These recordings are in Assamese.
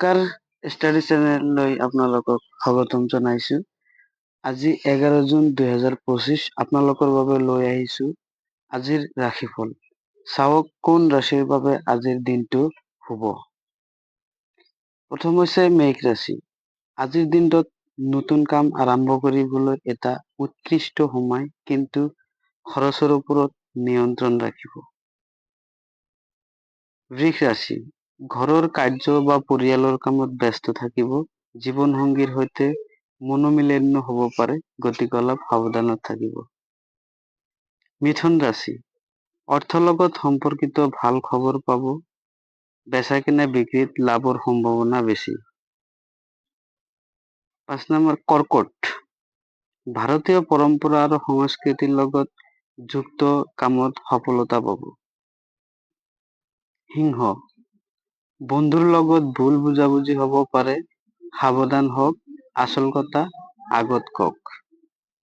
নমস্কাৰ, ষ্টাডি চেনেললৈ আপোনালোকক স্বাগতম জনাইছো। আজি 11 জুন 2025 আপোনালোকৰ বাবে লৈ আহিছো আজিৰ ৰাশিফল। চাওক কোন ৰাশিৰ বাবে আজিৰ দিনটো শুভ। প্ৰথম হৈছে মেঘ ৰাশি। আজিৰ দিনটোত নতুন কাম আৰম্ভ কৰিবলৈ এটা উৎকৃষ্ট সময়, কিন্তু খৰচৰ ওপৰত নিয়ন্ত্ৰণ ৰাখিব। বৃষ ৰাশি। ঘৰৰ কাৰ্য বা পৰিয়ালৰ কামত ব্যস্ত থাকিব। জীৱনসংগীৰ সৈতে মনোমালিন্য হ'ব পাৰে, গতিকে অলপ সাৱধানত থাকিব। মিথুন ৰাশি। অৰ্থৰ লগত সম্পৰ্কিত ভাল খবৰ পাব। বেচাকিনা বিক্ৰীত লাভৰ সম্ভাৱনা বেছি। 5 নম্বৰ কৰ্কট। ভাৰতীয় পৰম্পৰা আৰু সংস্কৃতিৰ লগত যুক্ত কামত সফলতা পাব। সিংহ। বন্ধুৰ লগত ভুল বুজাবুজি হ'ব পাৰে, সাৱধান হওক, আচল কথা আগত কওক।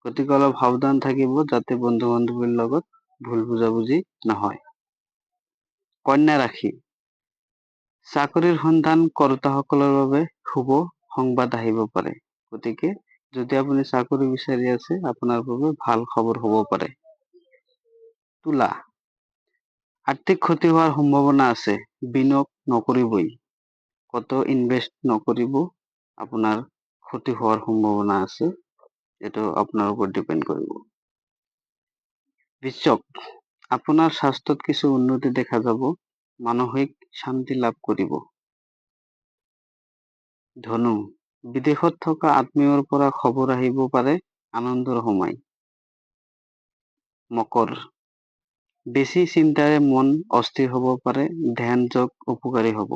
গতিকে অলপ সাৱধান থাকিব যাতে বন্ধু বান্ধৱীৰ লগত ভুল বুজাবুজি নহয়। কন্যা ৰাশি। চাকৰিৰ সন্ধান কৰোঁতাসকলৰ বাবে শুভ সংবাদ আহিব পাৰে। গতিকে যদি আপুনি চাকৰি বিচাৰি আছে, আপোনাৰ বাবে ভাল খবৰ হ'ব পাৰে। তুলা। আৰ্থিক ক্ষতি হোৱাৰ সম্ভাৱনা আছে, বিনিয়োগ নকৰিবই। কত ইনভেষ্ট নকৰিব, আপোনাৰ ক্ষতি হোৱাৰ সম্ভাৱনা আছে। এইটো আপোনাৰ ওপৰত ডিপেণ্ড কৰিব। বৃশ্চিক। আপোনাৰ স্বাস্থ্যত কিছু উন্নতি দেখা যাব, মানসিক শান্তি লাভ কৰিব। ধনু। বিদেশত থকা আত্মীয়ৰ পৰা খবৰ আহিব পাৰে, আনন্দৰ সময়। মকৰ। বেছি চিন্তাৰে মন অস্থিৰ হ'ব পাৰে, ধ্যান যোগ উপকাৰী হ'ব।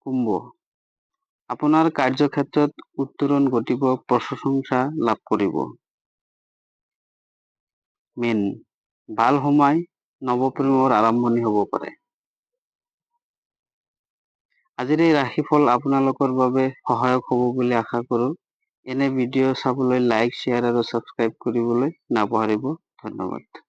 কুম্ভ। আপোনাৰ কাৰ্যক্ষেত্ৰত উত্তৰণ ঘটিব, প্ৰশংসা লাভ কৰিব। মীন। ভাল সময়, নৱপ্ৰেমৰ আৰম্ভণি হ'ব পাৰে। আজিৰ এই ৰাশিফল আপোনালোকৰ বাবে সহায়ক হ'ব বুলি আশা কৰোঁ। এনে ভিডিঅ' চাবলৈ লাইক, শ্বেয়াৰ আৰু ছাবস্ক্ৰাইব কৰিবলৈ নাপাহৰিব। ধন্যবাদ।